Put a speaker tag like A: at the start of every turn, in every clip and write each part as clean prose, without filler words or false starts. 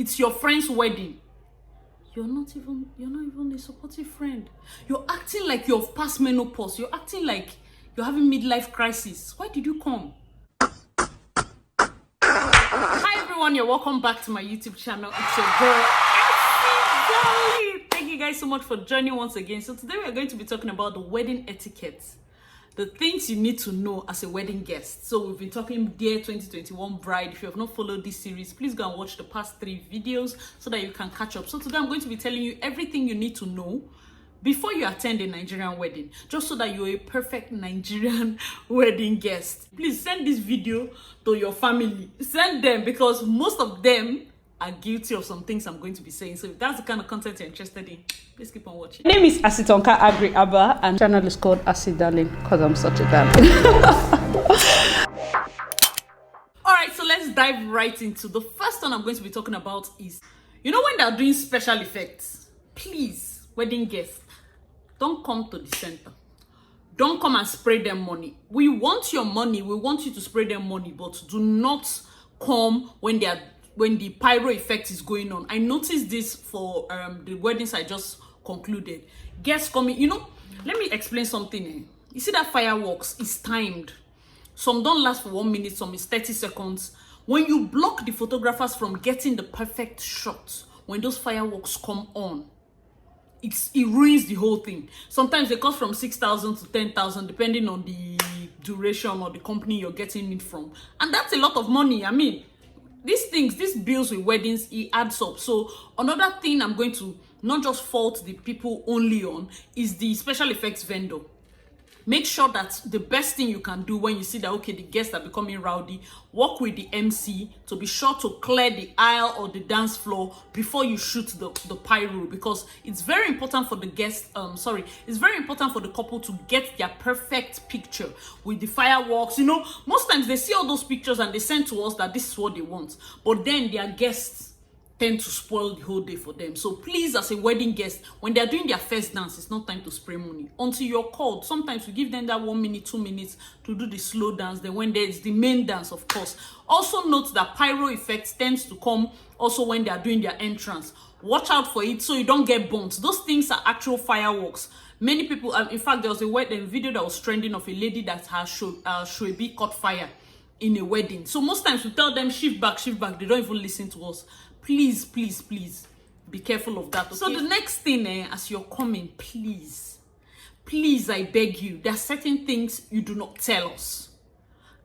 A: it's your friend's wedding. You're not even a supportive friend. You're acting like you're past menopause. You're acting like you're having midlife crisis. Why did you come? Hi everyone, you're welcome back to my YouTube channel. It's your girl, Effie. Thank you guys so much for joining once again. So today we are going to be talking about the wedding etiquette. The things you need to know as a wedding guest. So we've been talking Dear 2021 Bride. If you have not followed this series, please go and watch the past 3 videos so that you can catch up. So today I'm going to be telling you everything you need to know before you attend a Nigerian wedding, just so that you're a perfect Nigerian wedding guest. Please send this video to your family. Send them, because most of them are guilty of some things I'm going to be saying. So if that's the kind of content you're interested in, please keep on watching.
B: My name is Asitonka Agri Abba, and channel is called Asi Darling because I'm such a darling.
A: Alright, so let's dive right into the first one I'm going to be talking about is, you know, when they're doing special effects, please, wedding guests, don't come to the center. Don't come and spray them money. We want your money. We want you to spray them money, but do not come when the pyro effect is going on. I noticed this for the weddings I just concluded. Guests coming, you know, let me explain something. You see that fireworks is timed. Some don't last for 1 minute, some is 30 seconds. When you block the photographers from getting the perfect shot, when those fireworks come on, it ruins the whole thing. Sometimes they cost from 6,000 to 10,000 depending on the duration or the company you're getting it from, and that's a lot of money. I mean, these bills with weddings, it adds up. So another thing I'm going to not just fault the people only on is the special effects vendor. Make sure that the best thing you can do when you see that, okay, the guests are becoming rowdy, work with the MC to be sure to clear the aisle or the dance floor before you shoot the pyro, because it's very important for the guests, it's very important for the couple to get their perfect picture with the fireworks. You know, most times they see all those pictures and they send to us that this is what they want, but then their guests tend to spoil the whole day for them. So please, as a wedding guest, when they're doing their first dance, it's not time to spray money until you're called. Sometimes we give them that 1 minute, 2 minutes to do the slow dance. Then when there's the main dance, of course. Also note that pyro effect tends to come also when they are doing their entrance. Watch out for it so you don't get burnt. Those things are actual fireworks. Many people, in fact, there was a wedding video that was trending of a lady that has shoebi caught fire in a wedding. So most times we tell them shift back. They don't even listen to us. Please be careful of that. Okay? So the next thing, as you're coming, please, I beg you, there are certain things you do not tell us.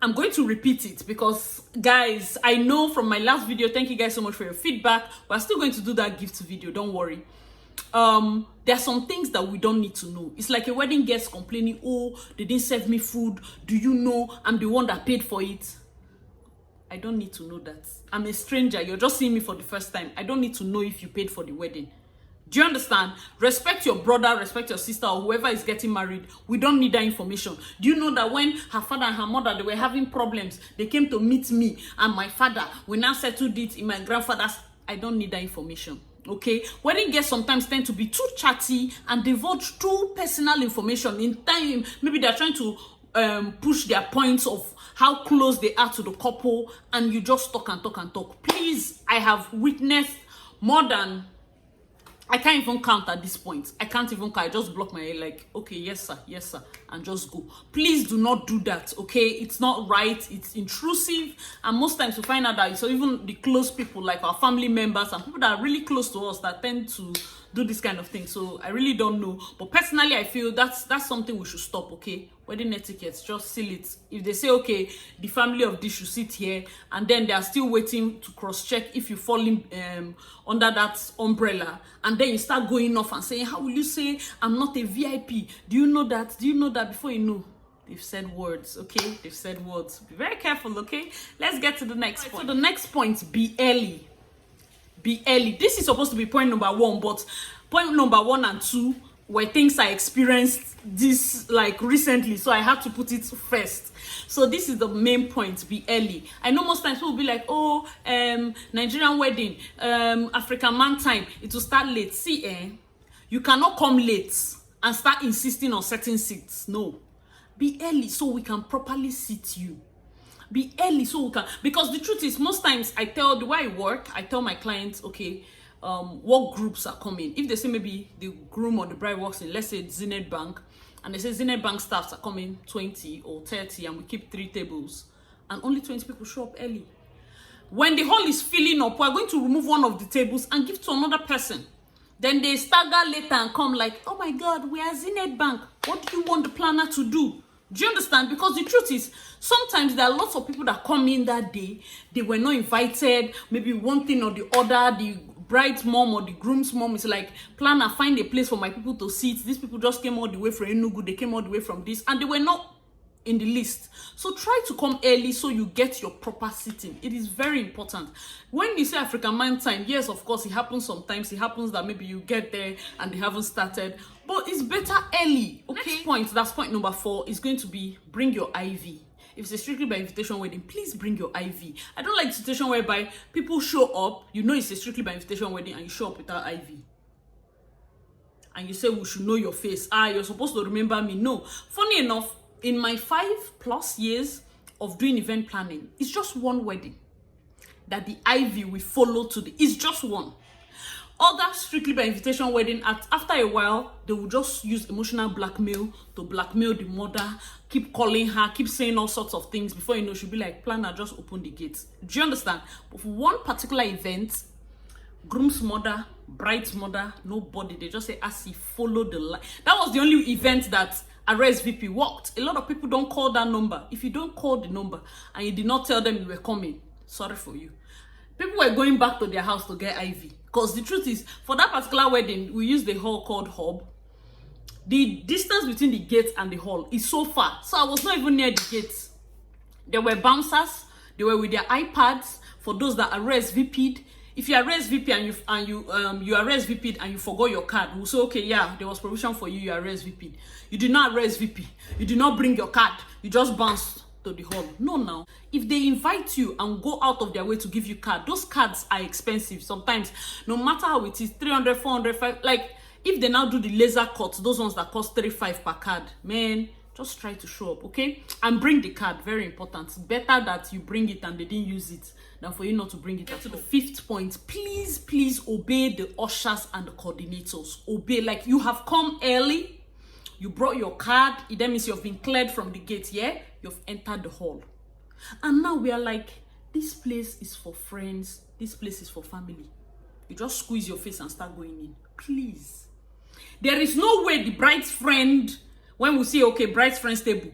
A: I'm going to repeat it because, guys, I know from my last video, thank you guys so much for your feedback. We're still going to do that gift video, don't worry. There are some things that we don't need to know. It's like a wedding guest complaining, oh, they didn't serve me food. Do you know I'm the one that paid for it? I don't need to know that. I'm a stranger. You're just seeing me for the first time. I don't need to know if you paid for the wedding. Do you understand? Respect your brother, respect your sister, or whoever is getting married. We don't need that information. Do you know that when her father and her mother, they were having problems, they came to meet me and my father, we now settled it in my grandfather's. I don't need that information. Okay, wedding guests sometimes tend to be too chatty and divulge too personal information. In time, maybe they're trying to push their points of how close they are to the couple, and you just talk and talk. Please, I have witnessed more than, I can't even count at this point. I can't even count. I just block my head like, okay, yes sir, and just go. Please do not do that, okay? It's not right. It's intrusive, and most times we find out that it's even the close people, like our family members and people that are really close to us, that tend to do this kind of thing. So I really don't know, but personally I feel that's something we should stop. Okay, wedding etiquette, just seal it. If they say, okay, the family of this should sit here, and then they are still waiting to cross-check if you fall in under that umbrella, and then you start going off and saying, how will you say I'm not a VIP? Do you know that? Before you know, they've said words. Okay, they've said words. Be very careful. Okay, let's get to the next point. So the next point, be early. This is supposed to be point number 1, but point number 1 and 2 were things I experienced this like recently, so I had to put it first. So this is the main point: be early. I know most times people will be like, oh, Nigerian wedding, African man time, it will start late. See, you cannot come late and start insisting on certain seats. No, be early so we can properly seat you. Be early so we can, because the truth is, most times the way I work, I tell my clients, okay, what groups are coming. If they say maybe the groom or the bride works in, let's say, Zenith Bank, and they say Zenith Bank staffs are coming 20 or 30, and we keep 3 tables, and only 20 people show up early. When the hall is filling up, we're going to remove one of the tables and give to another person. Then they stagger later and come like, oh my God, we are Zenith Bank. What do you want the planner to do? Do you understand? Because the truth is, sometimes there are lots of people that come in that day. They were not invited. Maybe one thing or the other. The bride's mom or the groom's mom is like, planner, find a place for my people to sit. These people just came all the way from Enugu. They came all the way from this. And they were not in the list. So try to come early so you get your proper sitting. It is very important. When you say African man time, yes, of course, it happens sometimes. It happens that maybe you get there and they haven't started. But it's better early. Okay. Next point, that's point number 4, is going to be bring your IV. If it's a strictly by invitation wedding, please bring your IV. I don't like the situation whereby people show up, you know it's a strictly by invitation wedding, and you show up without IV. And you say, we should know your face. You're supposed to remember me. No. Funny enough, in my 5+ years of doing event planning, it's just one wedding that the IV we follow to the, it's just one. Other strictly by invitation wedding, after a while, they will just use emotional blackmail to blackmail the mother, keep calling her, keep saying all sorts of things. Before you know, she'll be like, planner, just open the gates. Do you understand? But for one particular event, groom's mother, bride's mother, nobody, they just say, Asi, follow the line. That was the only event that RSVP worked. A lot of people don't call that number. If you don't call the number and you did not tell them you were coming, sorry for you. People were going back to their house to get IV. Because the truth is, for that particular wedding, we used the hall called Hub. The distance between the gate and the hall is so far. So I was not even near the gate. There were bouncers. They were with their iPads for those that RSVP'd. If you RSVP and you RSVP'd and you forgot your card, we'll say, okay, yeah, there was provision for you, you RSVP'd. You did not RSVP. You did not bring your card. You just bounced to the hall. No, now, if they invite you and go out of their way to give you card, those cards are expensive. Sometimes, no matter how it is, 300, 400, 500, like, if they now do the laser cuts, those ones that cost 35 per card, man, just try to show up, okay? And bring the card, very important. It's better that you bring it and they didn't use it than for you not to bring it. To the 5th point, please obey the ushers and the coordinators. Obey, like you have come early, you brought your card, it then means you've been cleared from the gate, yeah? You've entered the hall. And now we are like, this place is for friends, this place is for family. You just squeeze your face and start going in. Please. There is no way the bride's friend, when we say, okay, bride's friend's table,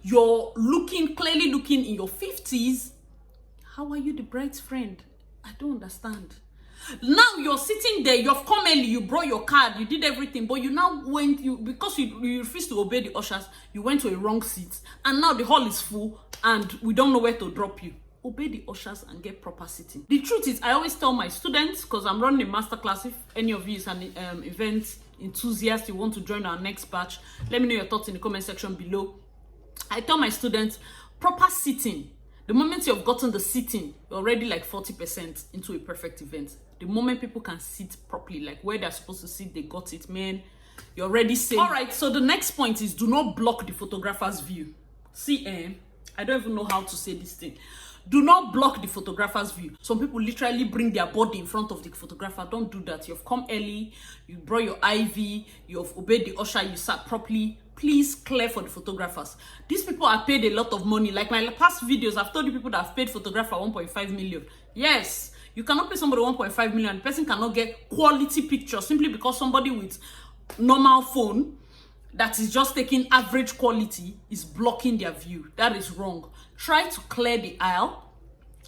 A: you're clearly looking in your 50s. How are you the bride's friend? I don't understand. Now you're sitting there, you've come early, you brought your card, you did everything, but you now went, because you refused to obey the ushers, you went to a wrong seat, and now the hall is full, and we don't know where to drop you. Obey the ushers and get proper sitting. The truth is, I always tell my students, because I'm running a masterclass, if any of you is an event enthusiast, you want to join our next batch, let me know your thoughts in the comment section below. I tell my students, proper sitting. The moment you've gotten the sitting, you're already like 40% into a perfect event. The moment people can sit properly, like where they're supposed to sit, they got it, man. You're already safe. All right, so the next point is do not block the photographer's view. See, I don't even know how to say this thing. Do not block the photographer's view. Some people literally bring their body in front of the photographer. Don't do that. You've come early, you brought your IV, you've obeyed the usher, you sat properly. Please clear for the photographers. These people are paid a lot of money. Like my past videos, I've told you people that have paid photographer 1.5 million. Yes, you cannot pay somebody 1.5 million. The person cannot get quality pictures simply because somebody with normal phone that is just taking average quality is blocking their view. That is wrong. Try to clear the aisle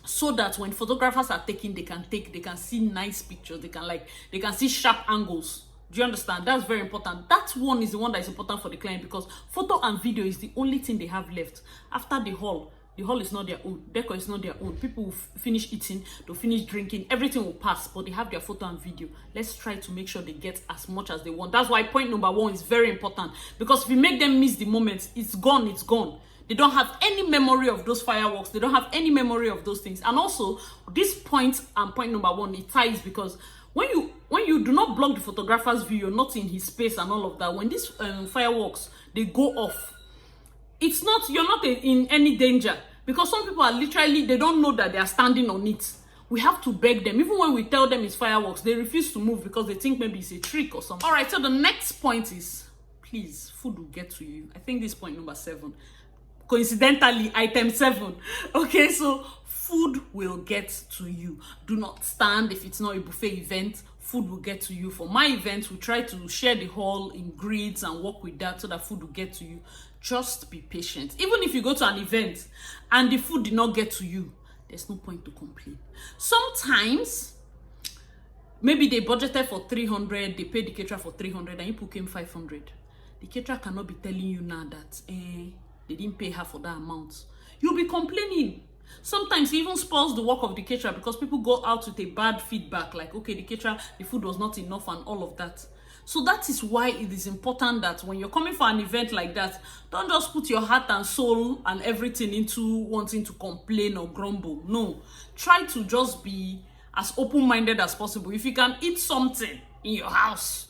A: so that when photographers are taking, they can see nice pictures. They can see sharp angles. Do you understand? That's very important. That one is the one that is important for the client because photo and video is the only thing they have left. After the hall is not their own. Decor is not their own. People will finish eating, they'll finish drinking, everything will pass, but they have their photo and video. Let's try to make sure they get as much as they want. That's why point number 1 is very important because if we make them miss the moment, it's gone, it's gone. They don't have any memory of those fireworks. They don't have any memory of those things. And also, this point and point number 1, it ties because when you do not block the photographer's view, you're not in his space and all of that. When these fireworks, they go off, you're not in any danger Because some people are literally, they don't know that they are standing on it. We have to beg them. Even when we tell them it's fireworks, they refuse to move because they think maybe it's a trick or something. All right, so the next point is, please, food will get to you. I think this is point number 7. Coincidentally, item 7. Okay, so food will get to you. Do not stand if it's not a buffet event. Food will get to you. For my events, we try to share the hall in grids and work with that so that food will get to you. Just be patient. Even if you go to an event and the food did not get to you, there's no point to complain. Sometimes, maybe they budgeted for 300, they paid the caterer for 300, and you came 500. The caterer cannot be telling you now that they didn't pay her for that amount. You'll be complaining. Sometimes it even spoils the work of the caterer because people go out with a bad feedback, like, okay, the caterer, the food was not enough and all of that. So that is why it is important that when you're coming for an event like that, don't just put your heart and soul and everything into wanting to complain or grumble. No, try to just be as open-minded as possible. If you can eat something in your house,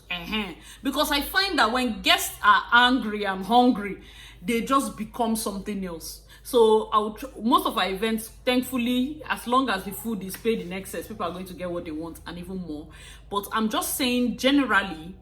A: because I find that when guests are angry and hungry, they just become something else. So most of our events, thankfully, as long as the food is paid in excess, people are going to get what they want and even more. But I'm just saying, generally,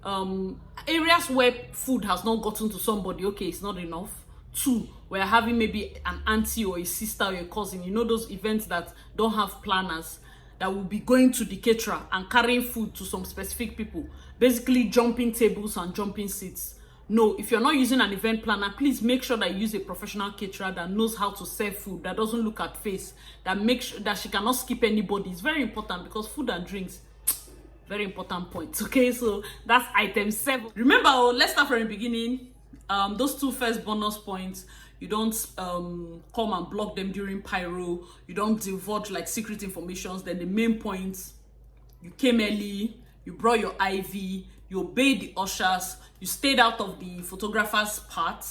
A: areas where food has not gotten to somebody, okay, it's not enough. 2, we're having maybe an auntie or a sister or a cousin. You know those events that don't have planners, that will be going to the caterer and carrying food to some specific people, basically jumping tables and jumping seats. No, if you're not using an event planner, please make sure that you use a professional caterer that knows how to serve food, that doesn't look at face, that makes sure that she cannot skip anybody. It's very important because food and drinks, very important points. Okay, so that's item 7. Remember, let's start from the beginning. Those 2 first bonus points, you don't come and block them during pyro. You don't divulge like secret informations. Then the main points, you came early, you brought your IV, you obeyed the ushers, you stayed out of the photographer's part,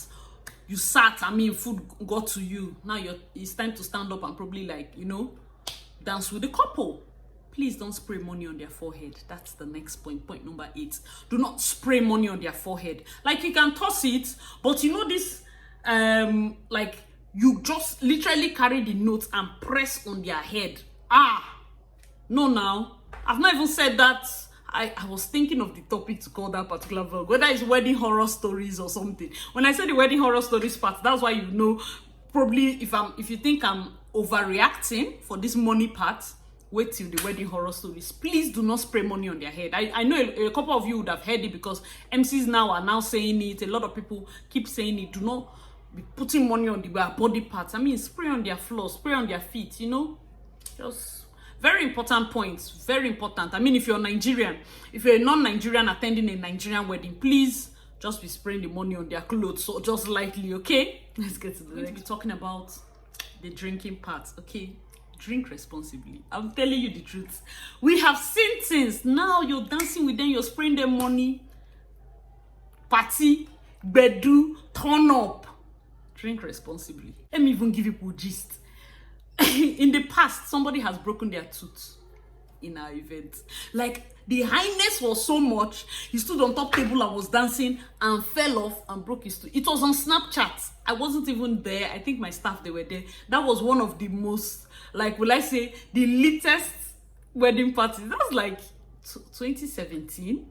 A: you sat, food got to you. Now it's time to stand up and probably dance with the couple. Please don't spray money on their forehead. That's the next point. Point number 8. Do not spray money on their forehead. Like, you can toss it, but you know this, you just literally carry the notes and press on their head. No, now. I've not even said that. I was thinking of the topic to call that particular vlog, whether it's wedding horror stories or something. When I say the wedding horror stories part, that's why, you know, probably if you think I'm overreacting for this money part, wait till the wedding horror stories. Please do not spray money on their head. I know a couple of you would have heard it because MCs now are now saying it. A lot of people keep saying it. Do not be putting money on the body parts. Spray on their floor, spray on their feet, you know. Just very important points. Very important. If you're Nigerian, if you're a non-Nigerian attending a Nigerian wedding, please just be spraying the money on their clothes. So just lightly, okay? Let's get to the next. We're going to be talking about the drinking part, okay? Drink responsibly. I'm telling you the truth. We have seen things. Now you're dancing with them, you're spraying them money. Party, bedu, turn up. Drink responsibly. Let me even give you a gist. In the past, somebody has broken their tooth in our event. Like, the highness was so much, he stood on top table and was dancing and fell off and broke his tooth. It was on Snapchat. I wasn't even there. I think my staff, they were there. That was one of the most, will I say, the latest wedding parties. That was like 2017.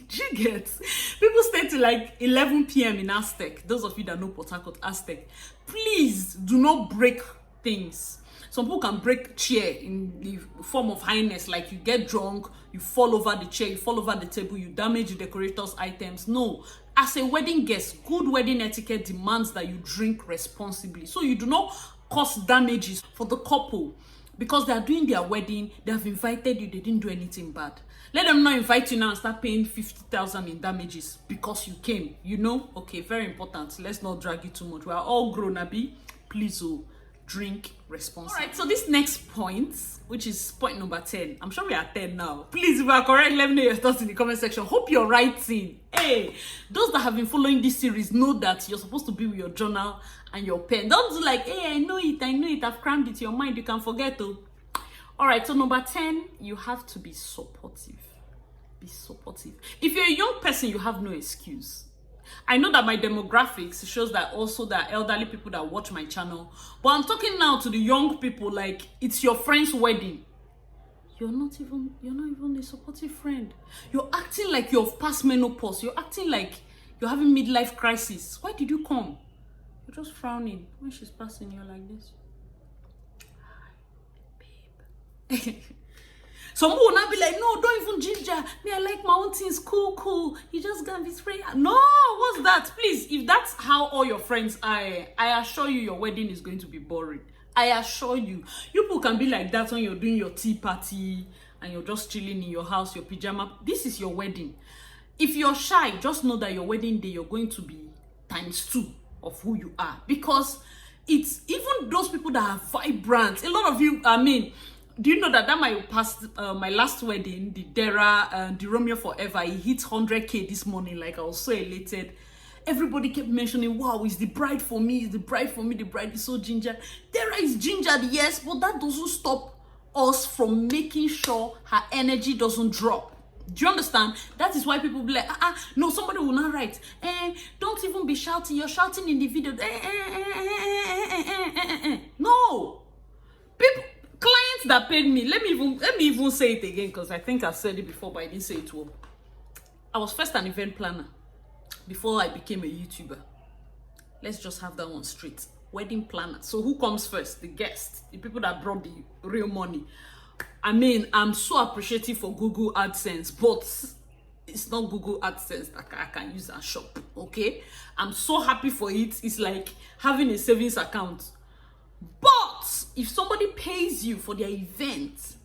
A: Do you get? People stay till 11 p.m. in Aztec. Those of you that know Port Harcourt, Aztec. Please do not break things. Some people can break chair in the form of highness, like you get drunk, you fall over the chair, you fall over the table, you damage the decorator's items. No. As a wedding guest, good wedding etiquette demands that you drink responsibly. So you do not cause damages for the couple because they are doing their wedding, they have invited you, they didn't do anything bad. Let them not invite you now and start paying 50,000 in damages because you came, you know? Okay, very important. Let's not drag it too much. We are all grown, Abi. Please, drink responsibly. All right, so this next point, which is point number 10. I'm sure we are 10 now. Please, if you are correct, let me know your thoughts in the comment section. Hope you're writing. Hey, those that have been following this series know that you're supposed to be with your journal and your pen. Don't do like, hey, I know it, I've crammed it to your mind, you can forget though. All right, so number 10, you have to be supportive. Be supportive. If you're a young person, you have no excuse. I know that my demographics shows that also there are elderly people that watch my channel, but I'm talking now to the young people. Like, it's your friend's wedding. You're not even a supportive friend. You're acting like you've passed menopause. You're acting like you're having midlife crisis. Why did you come? You're just frowning. When she's passing, you're like this. Hi, babe. Some people will not be like, no, don't even ginger. Me, I like my own things. Cool. You just gonna be spray. No, what's that? Please, if that's how all your friends are, I assure you your wedding is going to be boring. I assure you. You people can be like that when you're doing your tea party and you're just chilling in your house, your pajama. This is your wedding. If you're shy, just know that your wedding day, you're going to be ×2 of who you are. Because it's even those people that are vibrant. A lot of you, do you know that my last wedding, the Dera and the Romeo Forever, he hit 100K this morning. Like, I was so elated. Everybody kept mentioning, wow, is the bride for me, is the bride for me, the bride is so ginger. Dera is gingered, yes, but that doesn't stop us from making sure her energy doesn't drop. Do you understand? That is why people be like, no, somebody will not write. Don't even be shouting. You're shouting in the video. No. People, clients that paid me, let me even say it again, because I think I've said it before, but I didn't say it well. I was first an event planner before I became a YouTuber. Let's just have that one straight. Wedding planner. So who comes first? The guests, the people that brought the real money. I'm so appreciative for Google AdSense, but it's not Google AdSense that I can use and shop, okay? I'm so happy for it. It's like having a savings account. But if somebody pays you for their event,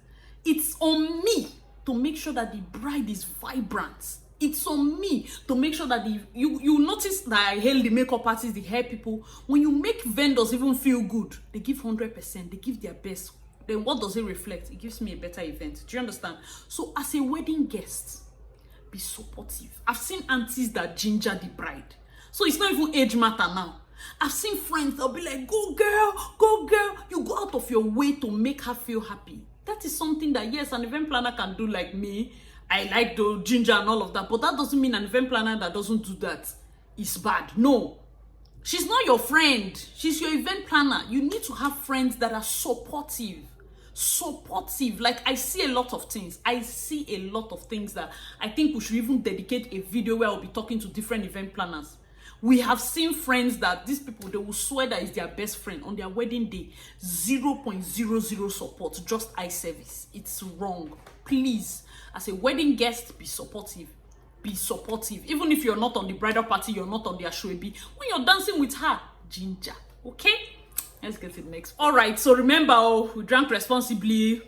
A: it's on me to make sure that the bride is vibrant. It's on me to make sure that you notice that I hail the makeup artists, the hair people. When you make vendors even feel good, they give 100%, they give their best. Then what does it reflect? It gives me a better event. Do you understand? So as a wedding guest, be supportive. I've seen aunties that ginger the bride. So it's not even age matter now. I've seen friends that'll be like, go girl, go girl. You go out of your way to make her feel happy. That is something that, yes, an event planner can do. Like me, I like the ginger and all of that, but that doesn't mean an event planner that doesn't do that is bad. No, she's not your friend. She's your event planner. You need to have friends that are supportive. Like, I see a lot of things. I see a lot of things that I think we should even dedicate a video where I'll be talking to different event planners. We have seen friends that these people, they will swear that is their best friend. On their wedding day, 0.00 support, just eye service. It's wrong. Please, as a wedding guest, be supportive. Be supportive. Even if you're not on the bridal party, you're not on the ashwebi. When you're dancing with her, ginger. Okay? Let's get to the next. All right, so remember, we drank responsibly.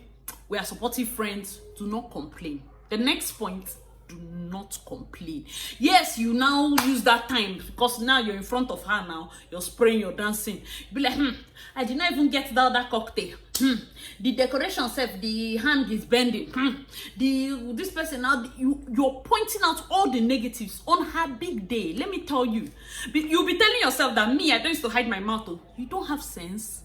A: We are supportive friends. Do not complain. The next point, do not complain. Yes, you now use that time because now you're in front of her now. You're spraying, you're dancing. Be like, I did not even get that cocktail. The decoration self, the hand is bending. This person now, you're pointing out all the negatives on her big day. Let me tell you, you'll be telling yourself that me, I don't used to hide my mouth. Oh. You don't have sense.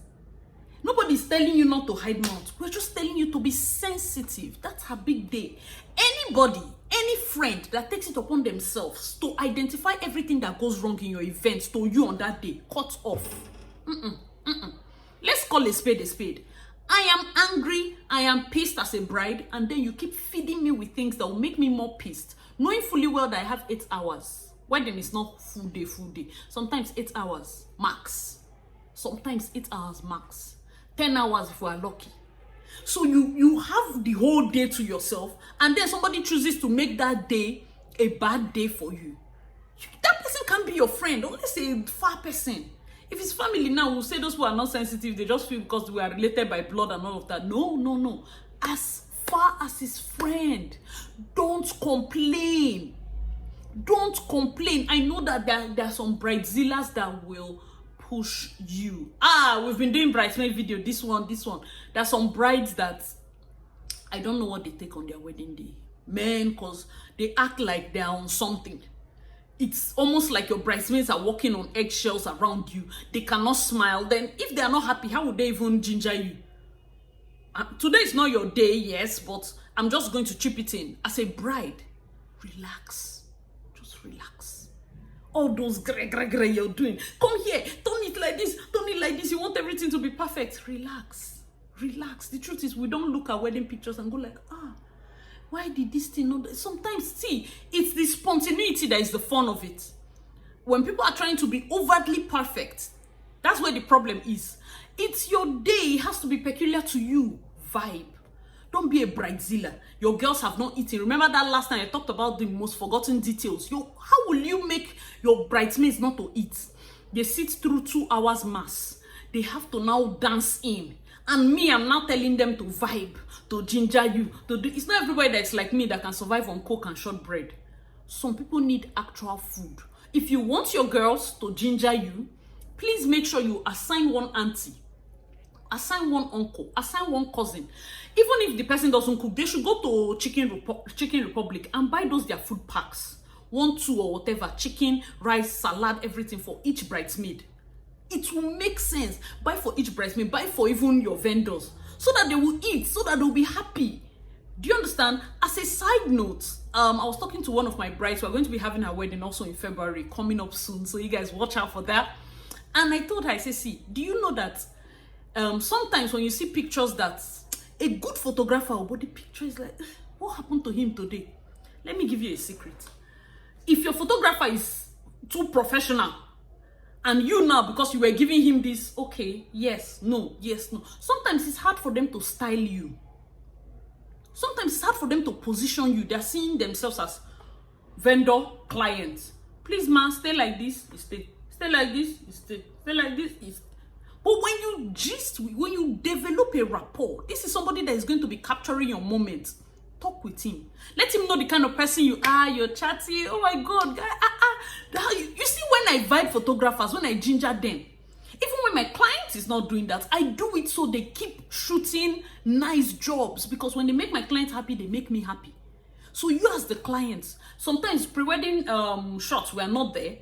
A: Nobody's telling you not to hide mouth. We're just telling you to be sensitive. That's her big day. Anybody, any friend that takes it upon themselves to identify everything that goes wrong in your event to you on that day, cut off. Let's call a spade a spade. I am angry, I am pissed as a bride, and then you keep feeding me with things that will make me more pissed, knowing fully well that I have 8 hours. Wedding is not full day. Sometimes 8 hours max. Sometimes 8 hours max. 10 hours if we are lucky. So you have the whole day to yourself, and then somebody chooses to make that day a bad day for you. That person can't be your friend, unless a far person. If it's family now, we'll say those who are not sensitive, they just feel because we are related by blood and all of that. No. As far as his friend, don't complain. Don't complain. I know that there are some bridezillas that will push you. We've been doing bridesmaid video, this one. There's some brides that I don't know what they take on their wedding day. Man, because they act like they're on something. It's almost like your bridesmaids are walking on eggshells around you. They cannot smile. Then if they are not happy, how would they even ginger you? Today is not your day, yes, but I'm just going to chip it in. As a bride, relax. Just relax. All those gre you're doing. Come here, turn it like this, turn it like this. You want everything to be perfect. Relax. Relax. The truth is, we don't look at wedding pictures and go like, why did this thing not? Sometimes, see, it's the spontaneity that is the fun of it. When people are trying to be overtly perfect, that's where the problem is. It's your day. It has to be peculiar to you. Vibe. Don't be a bridezilla. Your girls have not eaten. Remember that last time I talked about the most forgotten details. How will you make your bridesmaids not to eat? They sit through 2 hours mass. They have to now dance in. And me, I'm now telling them to vibe, to ginger you, to do. It's not everybody that's like me that can survive on coke and shortbread. Some people need actual food. If you want your girls to ginger you, please make sure you assign one auntie, assign one uncle, assign one cousin. Even if the person doesn't cook, they should go to Chicken Republic and buy those their food packs. 1, 2 or whatever, chicken, rice, salad, everything for each bridesmaid. It will make sense. Buy for each bridesmaid, buy for even your vendors, so that they will eat, so that they'll be happy. Do you understand? As a side note, I was talking to one of my brides. We're going to be having her wedding also in February, coming up soon. So you guys watch out for that. And I told her, I said, see, do you know that sometimes when you see pictures that a good photographer, but the picture is like, what happened to him today? Let me give you a secret. If your photographer is too professional, and you now, because you were giving him this, okay, yes, no, sometimes it's hard for them to style you. Sometimes it's hard for them to position you. They're seeing themselves as vendor, clients. Please, man, stay like this, you stay. Stay like this, you stay. Stay like this, you stay. But when you develop a rapport, this is somebody that is going to be capturing your moment. Talk with him. Let him know the kind of person you are. You're chatty. Oh my God, guy. You see, when I vibe photographers, when I ginger them, even when my client is not doing that, I do it so they keep shooting nice jobs, because when they make my client happy, they make me happy. So you as the client, sometimes pre-wedding shots, we are not there.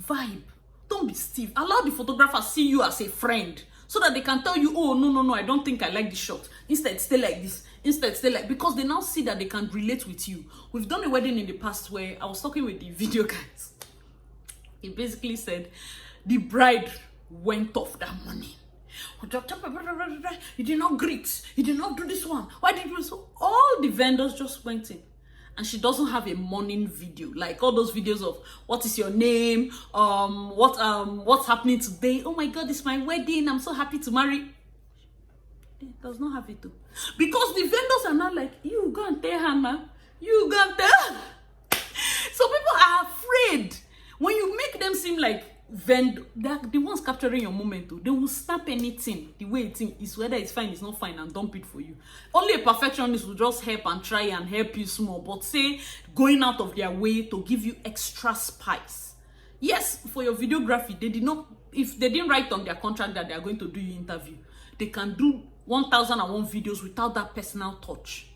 A: Vibe. Don't be stiff. Allow the photographer see you as a friend, so that they can tell you, oh, no, I don't think I like this shot. Instead, stay like this. Instead, stay like, because they now see that they can relate with you. We've done a wedding in the past where I was talking with the video guys. He basically said the bride went off that money. He did not greet. He did not do this one. Why did you? So all the vendors just went in. And she doesn't have a morning video, like all those videos of what is your name, what's happening today. Oh my God, it's my wedding. I'm so happy to marry. It does not have it too. Because the vendors are not like, you go and tell her, man. You go and tell her. So people are afraid. When you make them seem like they're the ones capturing your moment too. They will snap anything the way it is, whether it's fine, it's not fine, and dump it for you. Only a perfectionist will just help and try and help you small, but say going out of their way to give you extra spice. Yes, for your videography, if they didn't write on their contract that they are going to do your interview, they can do 1001 videos without that personal touch.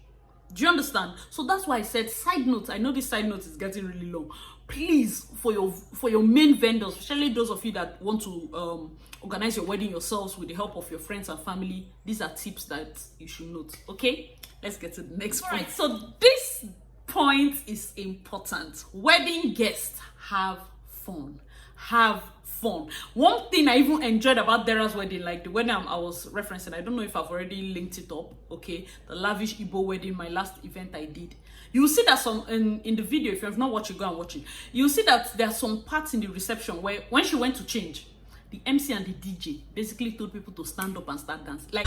A: Do you understand? So that's why I said side notes. I know this side note is getting really long. Please, for your main vendors, especially those of you that want to organize your wedding yourselves with the help of your friends and family, these are tips that you should note. Okay, let's get to the next point. Right, so this point is important. Wedding guests, have fun. Have fun. One thing I even enjoyed about Dera's wedding, like the wedding I was referencing, I don't know if I've already linked it up, okay, the lavish Igbo wedding, my last event I did. You'll see that in the video, if you have not watched it, go and watch it. You'll see that there are some parts in the reception where when she went to change, the MC and the DJ basically told people to stand up and start dancing. Like,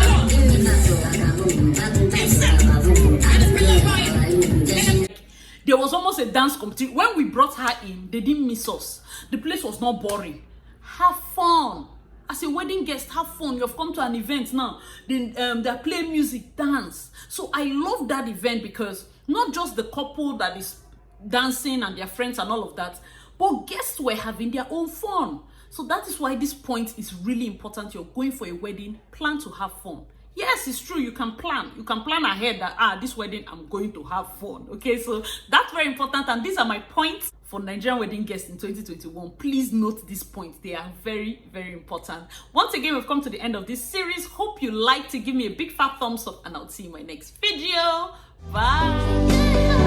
A: there was almost a dance competition. When we brought her in, they didn't miss us. The place was not boring. Have fun. As a wedding guest, have fun. You have come to an event now. They're playing music, dance. So I love that event because not just the couple that is dancing and their friends and all of that, but guests were having their own fun. So that is why this point is really important. You're going for a wedding, plan to have fun. Yes, it's true. You can plan. You can plan ahead that, this wedding, I'm going to have fun. Okay, so that's very important. And these are my points for Nigerian wedding guests in 2021. Please note these points. They are very, very important. Once again, we've come to the end of this series. Hope you liked it. Give me a big fat thumbs up and I'll see you in my next video. Bye.